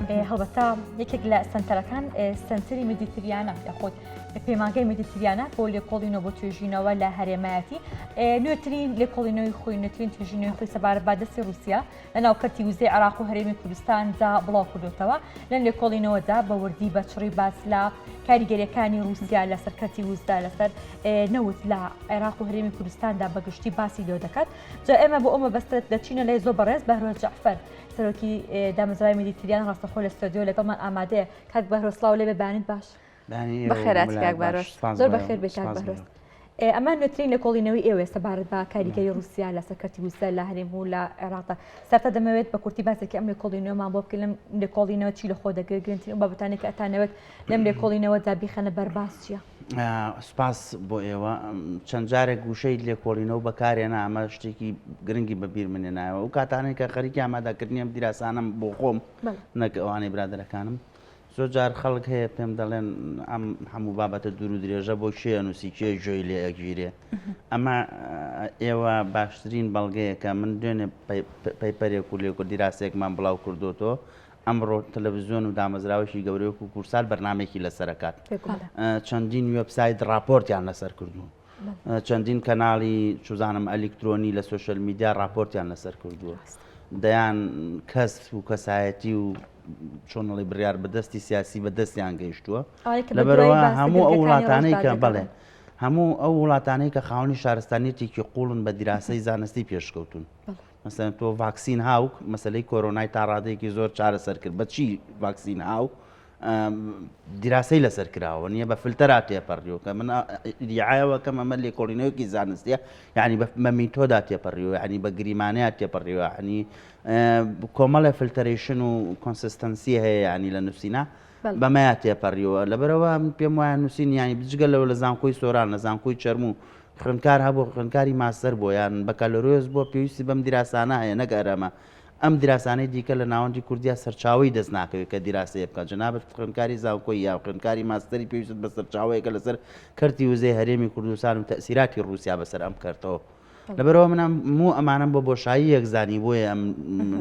هەڵبەتە یەکێک لە سنتەرەکان سنتری مدیتریانە یاخۆت پەیمانگەی مدیتریانە بۆ لێکۆڵینەوە بۆ توێژینەوە لە هەرێمایەتی نوێترین لێکۆڵینەوەی خۆی نوێترین توێژینەوەی خۆی سەبارەت بە دەستی رووسیا لە ناوکەتی وزەی عێراق و هەرێمی کوردستان جا بڵاو کردوتەوە لەم لێکۆڵینەوەدا بە وردی بە چڕی باس لە کاریگەریەکانی رووسیا لە سەرکەتی وزدا لەسەر نەوت لە عێراق و هەرێمی کوردستاندا بەگشتی باسی لێ دەکات جا ئێمە بۆ ئەمە بەسترێت دەچینە لای زۆر بەڕێز بەهرۆز جەعفەر سەرۆکی دامەزرای مدیتریان ڕاستەخۆ لە ستۆدیۆ لەگەڵمان ئامادەیە کاک بەهرۆز سڵاو لێ ببانیت باش بەخێراتی کاک بەهرۆز زۆر بەخێر بێت کاک بەهرۆز ئەمان نوێترین لێکۆڵینەوەی ئێوە سەبارەت بە کاریگەری رووسیا لە سەرکەتی وزە لە هەرێم و لە عێراقدا سەرتا دەمەوێت بە کورتی باسێکی ئەم لێکۆڵینەوەمان بۆ بکەین لەم لێکۆڵینەوە چی لە خۆ دەگرێت گرنگترین بابەتانێک کە ئەتانەوێت لەم لێکۆڵینەوەدا بیخەنە بەرباس چییە؟ سپاس بۆ ئێوە چەند جارێک گوشەی لێکۆڵینەوە بەکارێنە ئەمە شتێکی گرنگی بەبیر منێنایەوە و کاتانێک کە خەریکی ئامادەکردنی ئەم دیراسانم بۆ خۆم نەک ئەوانەی برادەرەکانم زۆر جار خەڵک هەیە پێم دەڵێن ئەم هەموو بابەتە دوور و درێژە بۆ شێ نووسی کێ ژۆی لێ ئەگیرێ ئەمە ئێوە باشترین بەڵگەیەکە من دوێنێ پەیپەرێک و لێکۆ دیراسێکمان بڵاو کردوتەوە ئەمڕۆ تەلەڤیزیۆن و دامەزراوەشی گەورەیەک و کورسال بەرنامێکی لەسەرەکات چەندین وێبسایت راپۆرتیان لەسەر کردوون چەندین کەناڵی چوزانم ئەلکترۆنی لە سۆشەل میدیا راپۆرتیان لەسەر کردووە دەیان کەس و کەسایەتی و چۆنڵی بڕیار بەدەستی سیاسی بەدەستیان گەیشتووە لەبەرەوە هەموو ئەو وڵاتانەی کە بڵێ هەموو ئەو وڵاتانەی کە خاوەنی شارستانیەتێکی قوڵن بە دیراسەی زانستی پێشکەوتون مەسەن تۆ ڤاکسین هاوک مەسلەی کۆرۆنای تا ڕادەیەکی زۆر چارەسەر کرد بەچی ڤاکسین هاو دیراسەی لەسەر کراوە نییە بە فلتەرا تێپەڕیەوە کە من دیعایەوە کەم ئەمە لێکۆڵینەوەیەکی زانستیە یعنی بە میتۆدا تێپەڕیەوە ینی بە گریمانەیە تێپەڕیەوە ینی کۆمەڵە فلتەرێشن و کۆنسیستەنسی هەیە ینی لە نووسینە بەمەیە تێپەڕیەوە لەبەرەوە پێم وایە نووسین ینی بجگە لەوە لە زانکۆی سۆران لە زانکۆی چەرم و خوێندکار هەبوو خوێندکاری ماستەر بۆ یان بەکالۆریۆز بۆ پێویستی بەم دیراسانە هەیە نەگەرەمە ئەم دیراسانەی دیکە لە ناوەندی کوردیا سەرچاوی دەست ناکەوێت کە دیراسەیە بکات جەنابەت خوێندکاری زانکۆی یا خوێندکاری ماستەری پێویست بە سەرچاوەیەکە لەسەر کەرتی وزەی هەرێمی کوردستان و تەسیراتی رووسیا بەسەر ئەم کەرتەوە لەبەرەوە منم موو ئەمانم بۆ بۆشایی یەکزانی بۆیە ئەم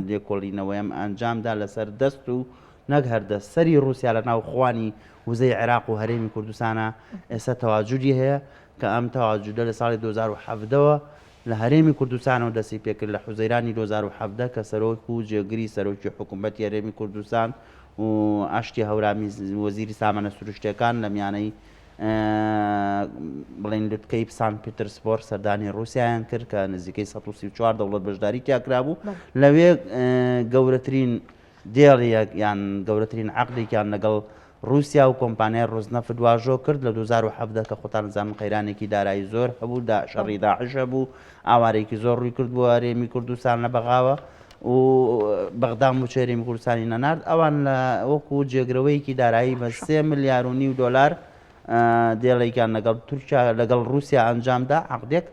لێکۆڵینەوەی ئەم ئەنجامدا لەسەر دەست و نەک هەردەست سەری رووسیا لە ناو خوانی وزەی عێراق و هەرێمی کوردستانە ئێستا تەواجودی هەیە کە ئەم تەواجودە لە ساڵی 2017ەوە لە هەرێمی کوردستانەوە دەستی پێکرد لە حوزەیرانی 2017 کە سەرۆک و جێگری سەرۆکی حکوومەتی هەرێمی کوردستان و ئاشتی هەورامی وەزیری سامانە سروشتیەکان لە میانەی بڵین لوتکەی سان پیترسبۆرگ سەردانی رووسیایان کرد کە نزیکەی 134 دەوڵەت بەشداری تیاکرا بوو لەوێ گەورەترین دێڵێک یان گەورەترین عەقدێکیان لەگەڵ رووسیا و کۆمپانیای ڕۆزنەفت واژۆ کرد لە 2017 کە خۆتان زانن قەیرانێکی دارایی زۆر هەبوو شەڕی داعش هەبوو ئاوارێکی زۆر ڕووی کرد بۆ هەرێمی کوردستان لە بەغاوە و بەغدام و هەرێمی کوردستانی نەنارد ئەوان لە وەکو جێگرەوەیەکی دارایی بە 3.5 ملیار دۆلار دێڵێکیان لەگەڵ تورکیا لەگەڵ رووسیا ئەنجامدا عەقدێک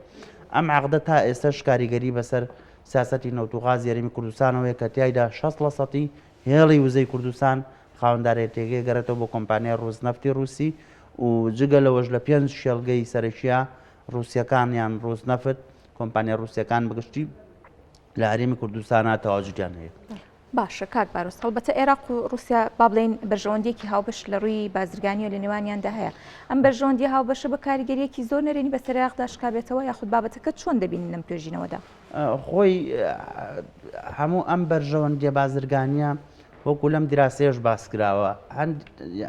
ئەم عەقدە تا ئێستاش کاریگەری بەسەر سیاسەتی نەوتوغازی هەرێمی کوردستانەوەی کە تیایدا 60% هێڵی وزەی کوردستان خاوەندارێتێکی گەڕێتەوە بۆ کۆمپانیای ڕۆزنەفتی رووسی و جگە لەوەش لە 5 شێڵگەی سەرەکیە رووسیەکان یان ڕۆزنەفت کۆمپانیای رووسیەکان بەگشتی لە هەرێمی کوردستانە تەواجودیان هەیە. باشە کاک بەهرۆز هەڵبەتە عێراق و رووسیا با بڵێن بەرژەوەندیەکی هاوبەش لە ڕووی بازرگانی و لە نێوانیاندا هەیە ئەم بەرژەوەندی هاوبەشە بە کاریگەریەکی زۆر نەرێنی بەسەر عێراقدا شکابێتەوە یاخود بابەتەکە چۆن دەبینن لەم توێژینەوەدا خۆی هەموو ئەم بەرژەوەندیە بازرگانیە وەکو لەم دیراسەیەش باس کراوە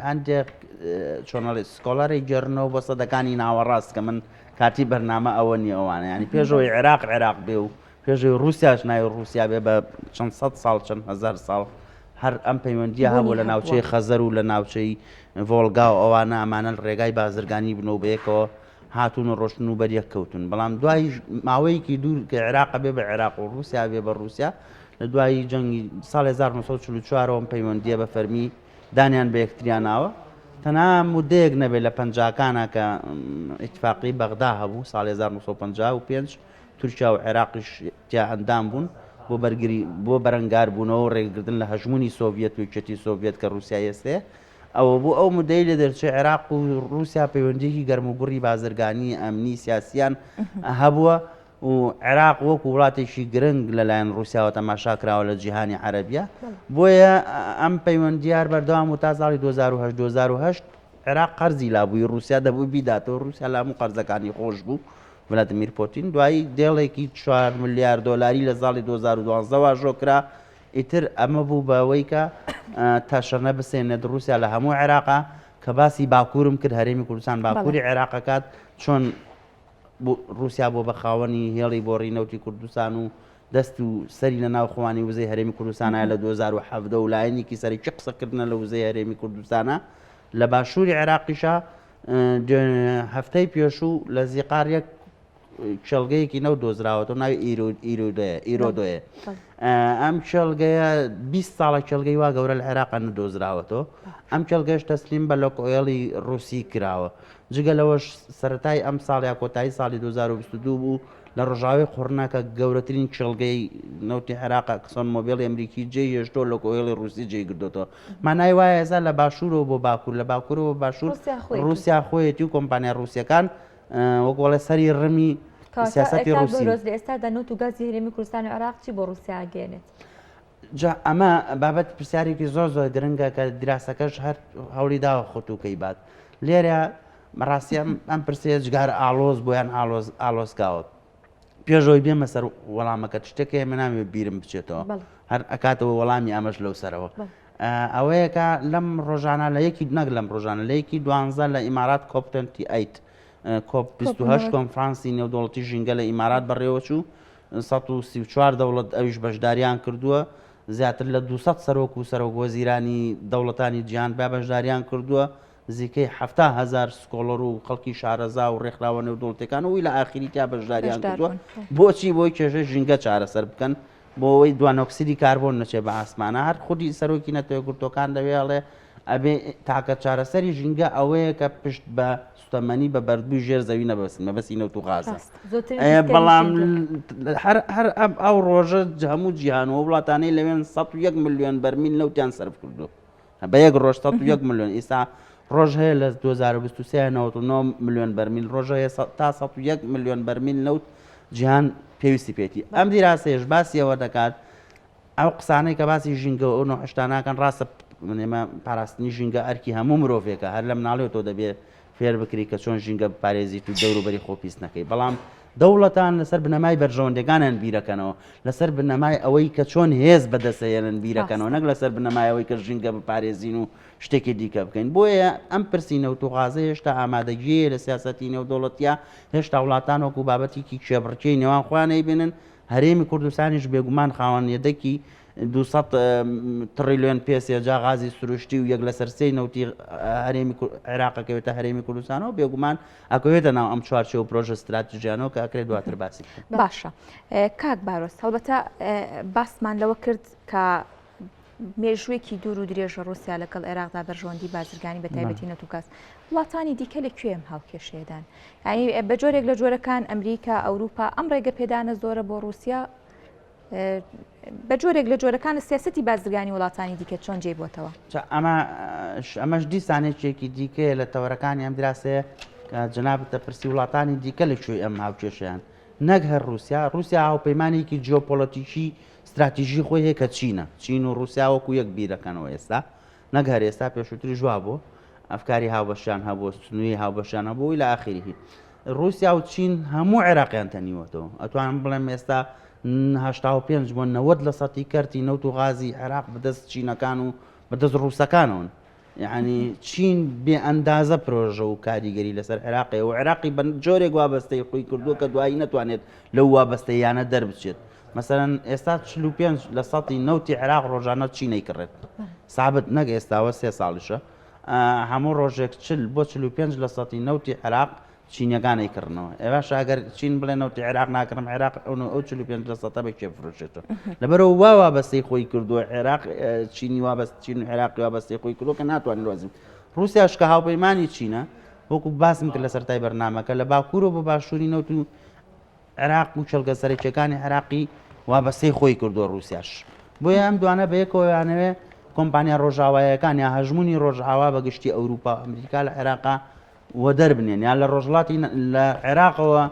هەندێک چۆنەڵی سکۆڵەری گێڕنەوە بۆ سەدەکانی ناوەڕاست کە من کاتی بەرنامە ئەوە نیە ئەوانە ینی پێشەوەی عێراق بێ و پێشەوەی رووسیاش ناوی رووسیا بێ بە چەند سەد ساڵ چەند هەزار ساڵ هەر ئەم پەیوەندیە هەبوو لە ناوچەی خەزەر و لە ناوچەی ڤۆڵگا و ئەوانە ئەمانە ڕێگای بازرگانی بنەوە بەیەکەوە هاتوون و ڕۆشتن و بەریەک کەوتون بەڵام دوای ماوەیەکی دوور کە عێراق بێ بە عێراق و رووسیا بێ بە رووسیا لە دوای جەنگی ساڵی 1944ەوە پەیوەندیە بە فەرمی دانیان بە یەکتریاناوە تەنها مودەیەک نەبێت لە پەنجاکانە کە ئیتفاقی بەغدا هەبوو ساڵی 1955 تورکیا و عێراقیش تیا ئەندام بوون بۆ بەرەنگار بوونەوە و ڕێگرتن لە هەژمونی سۆڤێت و یەکێتی سۆڤێت کە رووسیا ئێستەیە ئەوە بوو ئەو مودەی لە دەرچێ عێراق و رووسیا پەیوەندیەکی گەرموگوڕی بازرگانی ئەمنی سیاسیان هەبووە و عێراق وەکو وڵاتێکی گرنگ لەلایەن رووسیاوە تەماشا کراوە لە جیهانی عەرەبیە بۆیە ئەم پەیوەندیار بەردەوام و تا ساڵی 2008 عێراق قەرزی لابووی رووسیا دەبوو بیداتەوە رووسیا لە هەموو قەرزەکانی خۆش بوو ڤلادیمیر پۆتین دوایی دێڵێکی 4 ملیار دۆلاری لە ساڵی 2012ەوە ژۆکرا ئیتر ئەمە بوو بەوەی کە تاشەنە بسێنێت رووسیا لە هەموو عێراقا کە باسی باکوورم کرد هەرێمی کوردستان باکووری عێراقەکات چۆن رووسیا بۆ بەخاوەنی هێڵی بۆ ڕینەوتی کوردستان و دەست و سەری لە ناو خۆوانی وزەی هەرێمی کوردستانە لە 2017 و لایەنێکی سەرێکی قسەکردنە لە وزەی هەرێمی کوردستانە لە باشووری عێراقیشە هەفتەی پێشوو لە زیقارێک کێڵگەیەکی نەو دۆزراوەتەوە ناوی ئیرۆدۆیە ئەم کێڵگەیە 20 ساڵە کێڵگەی وا گەورە لە عێراقا نەدۆزراوەتەوە ئەم کێڵگەش تەسلیم بە لۆکۆیڵی رووسی کراوە جگە لەوەش سەرەتای ئەم ساڵیا کۆتایی ساڵی 2022 بوو لە ڕۆژاوی قڕناکە گەورەترین کێڵگەی نەوتی عێراقا کسۆن مۆبیڵی ئەمریکی جێ هێشتۆ لۆکۆیڵی رووسی جێگردوتەوە مانای وایە ئێستا لە باشوورەوە بۆ باکوور لە باکوورەوە باشوور رووسیا خۆیەتی و کۆمپانیا رووسیەکان وەکوڵە سەری ڕمی سیاسەتی رووسی لە ئێستادا نەوت و گازی هەرێمی کوردستان و عێراق چی بۆ رووسیا گێنێت جا ئەمە بابەت پرسیارێکی زۆر درنگە کە دراسەکەش هەر هەوڵی داوە خۆتوکەی بات لێرە بەڕاستی ئەم پرسێ جگار ئالۆز بۆیان ئالۆزکاوە پێشەوەی بێمە سەر وەڵامەکە شتێکی من نامێ بیرم بچێتەوە هەر ئەکاتەوە وەڵامی ئەمەش لەو سەرەوە ئەوەیەکە لەم ڕۆژانە لە یەکی نەک لەم ڕۆژانە لە یەکی 12 لە ئیمارات COP28 COP28 کۆنفرانسی نێودوڵەتی ژینگە لە ئیمارات بەڕێوە چوو 134 دەوڵەت ئەویش بەشداریان کردووە زیاتر لە 200 سەرۆک و سەرۆکوەزیرانی دەوڵەتانی جیهان با بەشداریان کردووە زیکەی 700,000 سکۆڵەر و خەڵکی شارەزا و ڕێکخراوە نێودوڵەتەکان و لە ئاخری تا بەشداریان کردووە بۆچی بۆی کێژە ژینگە چارەسەر بکەن بۆەوەی دوانۆکسیدی کاربۆن نەچێ بە ئاسمانە هەر خودی سەرۆکی نەتەوەیەکگرتوەکان دەوێڵێ ئەبێ تاکە چارەسەری ژینگە ئەوەیە کە پشت بە سوتەمەنی بە بەردبووی ژێر زەوی نەبەستن مەبەستی نەوت و غازە بەڵام هەر ئەو ڕۆژە هەموو جیهانەوە وڵاتانەی لەوێن 101 ملیۆن بەرمیل نەوتیان سەرف کردو بە یەک ڕۆژ 101 ملیۆن ئێستا ڕۆژ هەیە لە 2023 99 ملیۆن بەرمیل ڕۆژە هەیە تا 101 ملیۆن بەرمیل نەوت جیهان پێویستی پێێتی ئەم دیراسەیەش باسیەوە دەکات ئەو قسانەی کە باسی ژینگە و هشتاناکەن ڕاستە منێمە پاراستنی ژینگە ئەرکی هەموو مرۆڤێکە هەر لە مناڵێتەوە دەبێت فێر بکری کە چۆن ژینگە پارێزیت و دەوروبەری خۆپیست نەکەی بەڵام دەوڵەتان لەسەر بنەمای بەرژەوەندەکانیان بیرەکەنەوە لەسەر بنەمای ئەوەی کە چۆن هێز بەدەسەیەنن بیرەکەنەوە نەک لەسەر بنەمایەوەی کە ژینگە بپارێزین و شتێکی دیکە بکەین بۆیە ئەم پرسی نەوت و غازە هێشتا ئامادەگیە لە سیاسەتی نێودوڵەتیە هێشتا وڵاتان وەکو بابەتێکی کێبڕکەی نێوان خۆیانەی بێنن هەرێمی کوردستانیش بێگومان خاوەنیەدەکی 200 تریلیۆن پێسێجا غازی سروشتی و یەک لەسەر سێی نەوتی هەرێمی عێراقەکەوێتە هەرێمی کوردستانەوە بێگومان ئەکەوێتە ناو ئەم چوارچێ و پرۆژە استراتیژیانەوە کە ئەکرێت دواتر باسی باشە کاک باڕۆس هەڵبەتە باسمان لەوە کرد کە مێژوویەکی دوور و درێژە رووسیا لەگەڵ عێراقدا بەرژەوەندی بازرگانی بە تایبەتی نەتوکاس وڵاتانی دیکە لەکوێم هاوکێشێدان یعنی بە جۆرێک لە جۆرەکان ئەمریکا ئەوروپا ئەم ڕێگە پێدانە زۆرە بۆ رووسیا بە جۆرێک لە جۆرەکان سیاسەتی بازرگانی وڵاتانی دیکە چۆن جێبووەتەوە ئەمەش دیسانێکێکی دیکەیە لە تەوەرەکانی ئەم دراسەیە کە جنابتە پرسی وڵاتانی دیکە لەکوێ ئەم هاوکێشیان نەک هەر رووسیا هاوپەیمانێکی جیۆپۆلۆتیکی استراتیژی خۆی هەیە کە چین و رووسیا وەکو یەک بیرەکەنەوە ئێستا نەک هەر ئێستا پێشووتری جوا بوو ئەفکاری هاوبەشیان هەبوو سنووی هاوبەشیان هەبووی لە ئاخریه رووسیا و چین هەموو عێراقیان تەنیوەتەوە ئەتوانم بڵێم ئێستا 85 بۆ 90 لە سەتی کەرتی نەوت و غازی عێراق بەدەست چینەکان و بەدەست ڕووسەکانەوەن یعنی چین بێ ئەندازە پرۆژە و کاریگەری لەسەر عێراقی و عێراقی بە جۆرێک وابەستەی خۆی کردووە کە دوایی نەتوانێت لەو وابەستەیانە دەربچێت مەسەرەن ئێستا 45 لە سەتی نەوتی عێراق ڕۆژانە چینەی کڕێت سابت نەک ئێستاوە 3 ساڵیشە هەموو ڕۆژێک بۆ 45 لە سەتی نەوتی عێراق چینیەکانی کردنەوە ئێوەش ئەگەر چین بڵێ نەوتی عێراق ناکڕم عێراق ئەو 45 لە سەتە بە کێفرۆشێتەوە لەبەرەوە وا وابەستەی خۆی کردووە عێراق چینی وابەست چین و عێراقی وابەستەی خۆی کردووە کە ناتوانین وازم رووسیاش کە هاوپەیمانی چینە وەکو باسم کرد لە سەرەتای بەرنامەکە لە باکوورەوە بە باشووری نەوت و عێراق و چەلگە سەرەکیەکانی عێراقی وابەستەی خۆی کردووە رووسیاش بۆیە ئەم دوانە بەیەکەوەیانەوێ کۆمپانیا ڕۆژاوایەکان یا هەژمونی ڕۆژئاوا بەگشتی ئەوروپا ئەمریکا لە عێراقا وە دەربنێن یا لە ڕۆژڵاتی لە عێراقەوە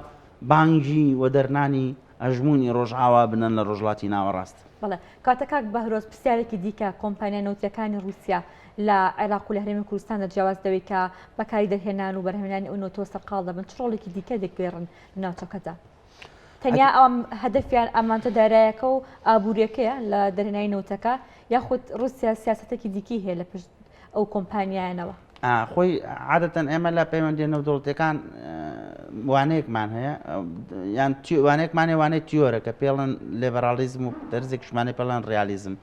بانگی و دەرنانی ئەژمونی ڕۆژئاوا بنن لە ڕۆژڵاتی ناوەڕاست. بەڵێ کاتەکات بەهرۆز پرسیارێکی دیکە کۆمپانیا نەوتەکانی رووسیا لە عێراق و لە هەرێمی کوردستان جیاواز دەوێت کە بەکاری دەهێنان و بەرهێنانی ئەو نۆتۆ سەرقاڵ دەبن چ ڕۆڵێکی دیکە دەگوێڕن لە ناوچەکەدا. تەنیا ئەم هەدەفیان ئەمانتە دارایەکە و ئابوووریەکەیە لە دەرهێنانی نەوتەکە یاخود رووسیا سیاسەتێکی دیکی هەیە لە پشت ئەو کۆمپانیایانەوە. خۆی عادەتەن ئێمە لە پەیوەندی نەودەوڵەتەکان وانەیەکمان هەیە یان وانەیەکمانێ وانەی تیۆرە کە پێڵەن لێبەرالیزم و دەرزێکشمانەی پێڵەن ڕیالیزم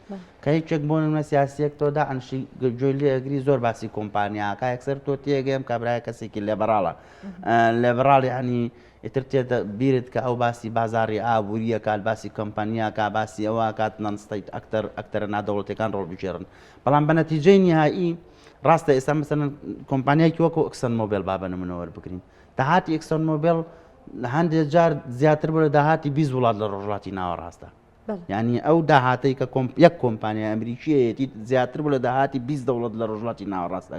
کە هیچێک بۆ نمونە سیاسیەک تۆدا ئەنشی گوێی لێ ئەگری زۆر باسی کۆمپانیاکە یەکسەر تۆ تێگەم کابرای کەسێکی لێبەراڵە لێبەراڵ ینی ئیتر تێدە بیرت کە ئەو باسی بازاری ئابوووریە کات باسی کۆمپانیاکە باسی ئەوە کات نانستیت ئەکتەرە نادەوڵەتەکان ڕۆڵبژێڕن بەڵام بە نەتیجەی نهایی ڕاستە ئێستا مەسەلەن کۆمپانیایکی وەکو ئەکسن مۆبیل با بنمونەوە بگرین داهاتی ئەکسن مۆبیل هەندێک جار زیاتر بوو لە داهاتی 20 وڵات لە ڕۆژڵاتی ناوەڕاستە یعنی ئەو داهاتەی کە یەک کۆمپانیای ئەمریکیەتی زیاتر بوو لە داهاتی 20 دەوڵەت لە ڕۆژڵاتی ناوەڕاستە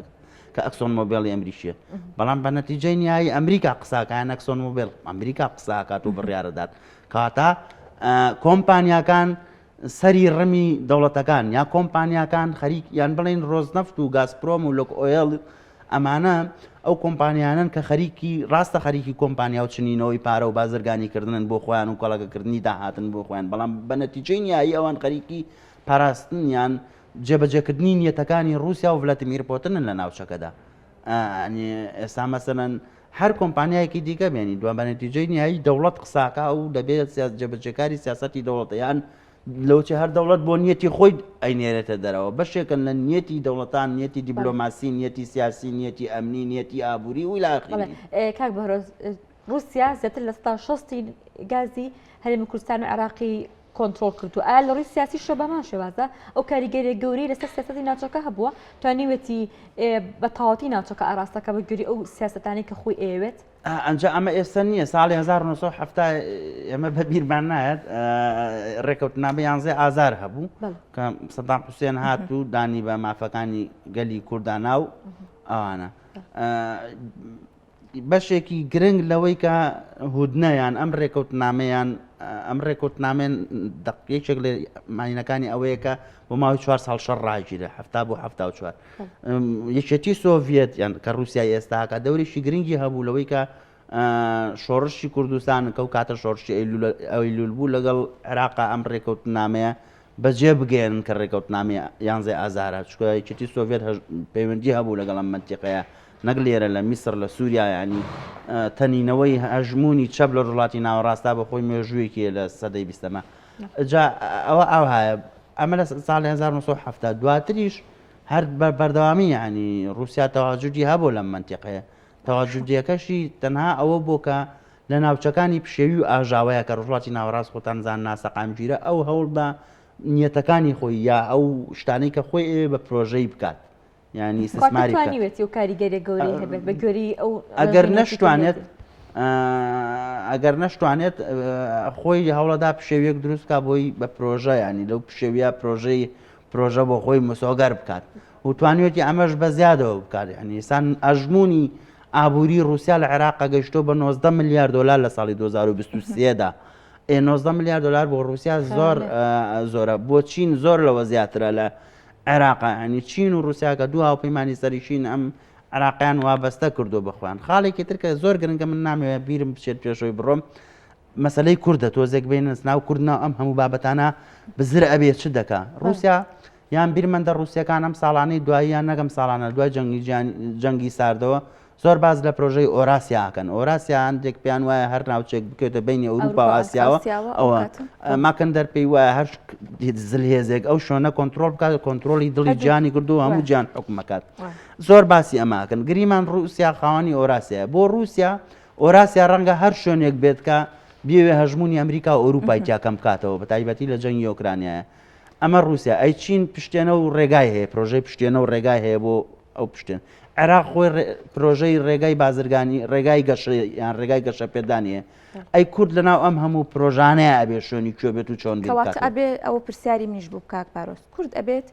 کە ئەکسۆن مۆبیلی ئەمریکیە بەڵام بە نەتیجەی نهایی ئەمریکا قساکەیان ئەکسۆن مۆبیل ئەمریکا قساکات و بڕیارەدات کاتە کۆمپانیاکان سەری ڕمی دەوڵەتەکان یا کۆمپانیاکان خەریک یان بڵێن ڕۆزنەفت و گازپرۆم و لۆک ئۆیل ئەمانە ئەو کۆمپانیانن کە خەریکی ڕاستە خەریکی کۆمپانیا و چنینەوەی پارە و بازرگانیکردن بۆ خۆیان و کۆڵەگەکردنی داهاتن بۆ خۆیان بەڵام بە نەتیجەی نهایی ئەوان خەریکی پاراستن یان جێبەجێکردنی نیەتەکانی رووسیا و ڤلادیمیر پۆتنن لە ناوچەکەدا ئێستا مەسەلەن هەر کۆمپانیایەکی دیکە بێنی دوان بە نەتیجەی نهایی دەوڵەت قساکە و دەبێت جێبەجێکاری سیاسەتی دەوڵەتیان لەوچە هەر دەوڵەت بۆ نیەتی خۆی ئەینێرێتە دەرەوە بەشێکن لە نیەتی دەوڵەتان نیەتی دیبلۆماسی نیەتی سیاسی نیەتی ئەمنی نیەتی ئابووری و لاخی کاک بەهرۆز رووسیا زیاتر لە 60 گازی هەرێمی کوردستان و عێراقی کۆنتترۆل کردو ئایا لە ڕووی سیاسی شە بەمان شێوازە ئەو کاریگەری گەوری لەسەر سیاسەتی ناوچەکە هەبووە توانیوێتی بە تەواوەتی ناوچەکە ئاراستەکە بە گوێری ئەو سیاسەتانی کە خۆی ئەوێت ئەنجا ئەمە ئێستا نییە ساڵی 1970 ئێمە بە بیرمان نایەت ڕێکەوتنامە 11 ئازار هەبوو کە سەدام حوسێن هات و دانی بە مافەکانی گەلی کوردانا و ئەوانە بەشێکی گرنگ لەوەی کە هودنەیان ئەم ڕێکەوتنامەیان ئەم ڕێکەوتنامێن دەقیەکێک لە مانینەکانی ئەوەیە کە بۆ ماوەی 4 ساڵ شەڕ ڕاگیرە 70 بۆ 74 یەکێتی سۆڤێت یان کە رووسیای ئێستاکە دەورێکی گرنگی هەبوو لەوەی کە شۆڕشی کوردستان کە و کاتە شۆڕشی ئەیلول بوو لەگەڵ عێراقا ئەم ڕێکەوتنامەیە بەجێ بگێن کە ڕێکەوتنامە 11 ئازارە چکە یەکێتی سۆڤێت پەیوەندی هەبوو لەگەڵ ئەم منتیقەیە نەک لێرە لە میسر لە سووریا ینی تەنینەوەی هەژمونی چەپ لە ڕۆژڵاتی ناوەڕاستا بە خۆی مێژوویەکی لە سەدەی 20ەمە ئەوە ئەوهایە ئەمە لە ساڵی 1970 دواتریش هەر بەردەوامی ینی رووسیا تەواجودی هەبوو لەم منتیقەیە تەواجودیەکەشی تەنها ئەوە بوو کە لە ناوچەکانی پشێوی و ئاژاوەیە کە ڕۆژڵاتی ناوەڕاست خۆتان زان ناسەقامگیرە ئەو هەوڵ بە نیەتەکانی خۆی یا ئەو شتانەی کە خۆی بە پرۆژەی بکات ینی سسماری توانیوێتی و کاریگەری گەوری هەبێت بە گوێری ئەو ئەگەر نەشتوانێت خۆی هەوڵەدا پشێویەک دروستکە بۆی بە پرۆژە ینی لەو پشێویە پرۆژە بۆ خۆی مسۆگەر بکات و توانیوێتی ئەمەش بە زیادەوە بکات ینی ئێسان ئەژمونی ئابووری رووسیا لە عێراقا گەیشتۆ بە 19 میلیارد دلار لە ساڵی 2023دا 19 میلیارد دلار بۆ رووسیا زۆرە بۆ چین زۆر لەوە زیاترە لە عێراقا ینی چین و رووسیا کە دوو هاوپەیمانی سەریشین ئەم عراقیان وابەستە کردو بخوان خاڵێکی ترکە زۆر گرنگە من نامەوێت بیرم بچێت پێشەوەی بڕۆم مەسلەی کوردە تۆزێک بینس ناو کوردنا ئەم هەموو بابەتانە بزر ئەبێت چ دەکا رووسیا یان بیرمەندە رووسیەکان ئەم ساڵانەی دواییان نەگەم ساڵانە دوای جەنگی ساردەوە زۆر باز لە پرۆژەی ئۆراسیاکەن ئۆراسیا هەندێک پیان وایە هەر ناوچێک بکەوتە بینی ئەوروپا و ئاسیاوە ئەوە ماکەن دەرپێی وایە هەر زلهێزێک ئەو شۆنە کۆنتترۆل بکات کۆنتترۆلی دڵی گیانی کردو هەموو گیان حکومەکات زۆر باسی ئەماکەن گریمان رووسیا خاوەنی ئۆراسیە بۆ رووسیا ئۆراسیا ڕەنگە هەر شوێنێک بێت کە بێوێ هەژمونی ئەمریکا و ئەوروپای تیاکەم بکاتەوە بە تایبەتی لە جەنگی ئۆکرانیایە ئەمە رووسیا ئەی چین پشتێنە و ڕێگای هەیە پرۆژەی پشتێنە و ڕێگای هەیە بۆ ئەو پشتێن عێراق خۆی پرۆژەی ڕێگای بازرگانی ڕێگای گەشە یان ڕێگای گەشە پێدانیە ئەی کورد لەناو ئەم هەموو پرۆژانەیە ئەبێ شوێنی کوێ بێت و چۆن کەواتە ئەبێ ئەوە پرسیاری منیش بوو کاک باڕۆس کورد ئەبێت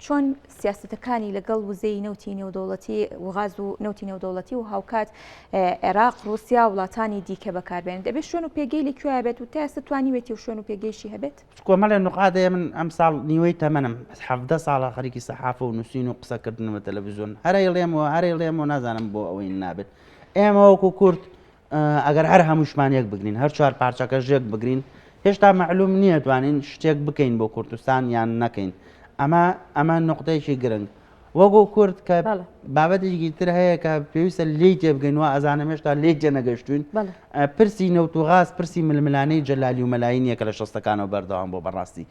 چۆن سیاستەکانی لەگەڵ وزەی نەوتی نێودەوڵەتی و غاز و نەوتی نێودەوڵەتی و هاوکات عێراق رووسیا وڵاتانی دیکە بەکاربێن دەبێت شوێن و پێگەی لەکوێ بێت و تا ئێستا توانیوێتی و شوێن و پێگەیشی هەبێت کۆمەڵێ نقادەیە من ئەم ساڵ نیوەی تەمەنم 17 ساڵە خەریکی سەحافە و نووسین و قسەکردنەوە تەلەڤیزیۆن هەرێڵێمەوە نازانم بۆ ئەوەی نابێت ئێمە وەکو کورد ئەگەر هەر هەمووشمان یەک بگرین هەر چوار پارچەکە ژێک بگرین هێشتا معلوم نییە توانین شتێک بکەین بۆ کوردستان یان نەکەین ئەمە نقطەیەکی گرنگ وەگو کورد کە بابەتێکی تر هەیە کە پێویستە لێی تێبگەین وە ئەزانە هێشتا لێ جێنەگەشتوین پرسی نەوت و غاز پرسی ململانەی جەلالی و مەلاینیەکە لە شەستەکانەوە بەردەوام بۆ بەڕاستی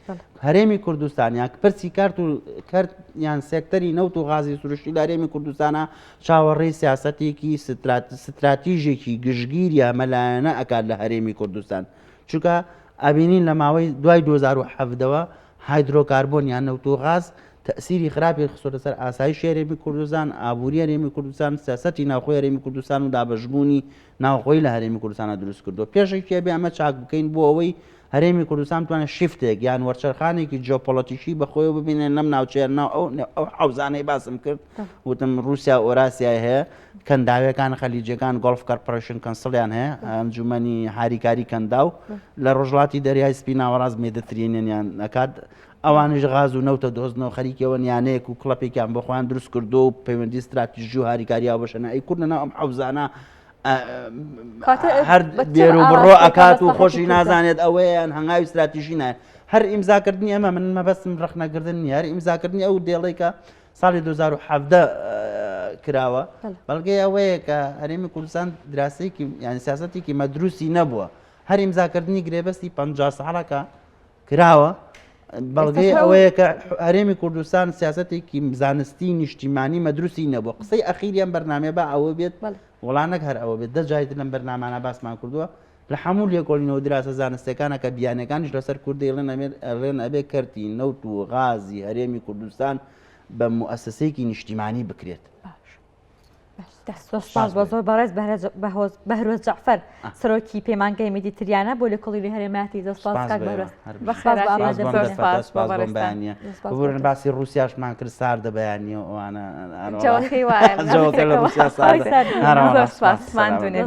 هەرێمی کوردستانیان پرسی کارت و کرد یان سێکتەری نەوت و غازی سروشتی لە هەرێمی کوردستانە چاوەڕێی سیاسەتێکی ستراتیژێکی گشتگیریە مەلایەنە ئەکات لە هەرێمی کوردستان چونکە ئەبینین لە ماوەی دوای 2007ەوە هایدرۆکاربۆن یان نەوت و غاز تأثیری خراپی خسۆتە سەر ئاسایش هەرێمی کوردستان ئابووری هەرێمی کوردستان سیاسەتی ناوخۆی هەرێمی کوردستان و دابەشبوونی ناوخۆی لە هەرێمی کوردستانە دروست کردو پێشێکی بێ ئەمە چاک بکەین بۆ ئەوەی هەرێمی کوردستان بتوانێت شیفتێک یان وەرچەرخانێکی جیۆپۆلیتیکی بەخۆیەوە ببینێن لەم ناوچەیە ئەو حوزانەی باسم کرد وتم رووسیا ئۆراسیای هەیە کەنداویەکان خەلیجەکان گۆڵف کۆرپۆرێشن کەنسڵیان هەیە ئەنجومەنی هاریکاری کەنداو لە ڕۆژهەڵاتی دەریای سپی ناوەڕاست مێدیترێنیان ئەکات ئەوانش غاز و نەوتە دۆزنەوە خەریکەوە نیانەیەک و کڵەپێکیان بۆ خۆیان دروست کردو و پەیوەندی استراتیژی و هاریکاریاوە بەشەنە ئەی کوردنەوە ئەم حوزانە هەر بێر و بڕۆ ئەکات و خۆشی نازانێت ئەوەیان هەنگاوی استراتیژی نایە هەر ئیمزاکردنی ئەمە من مەبەستم ڕخنەکردن نیە هەر ئیمزاکردنی ئەو دێڵێکە ساڵی 2017 کراوە بەڵگەی ئەوەیە کە هەرێمی کوردستان دراسەیەکی یانی سیاسەتێکی مەدروسی نەبووە هەر ئیمزاکردنی گرێبەستی 50 ساڵەکە کراوە بەڵگەی ئەوەیە کە هەرێمی کوردستان سیاسەتێکی زانستی نیشتیمانی مەدروسی نەبووە قسەی ئەخیریان بەرنامێ بە ئەوە بێت وڵانەك هەر ئەوە بێت دەجایت لەم بەرنامانە باسمان کردووە لە هەموو لێکۆڵینەوە دراسە زانستەکانە کە بیانەکانیش لەسەر کوردی ئەڵێن ئەبێ کەرتی نەوت و غازی هەرێمی کوردستان بە موسسەیەکی نیشتیمانی بکرێت سپاس بۆ زۆر بەڕێز بەهرۆز جەعفەر سەرۆکی پەیمانگای مێدیتریانە بۆ لێکۆڵینەوەی هەرێمەتی سپاس کاک بەهرۆز باسی رووسیاشمان کرد ساردە بەیانیە ئەوانە جوەکەی وایە لە رووسیا زۆر سپاس ماندوونێ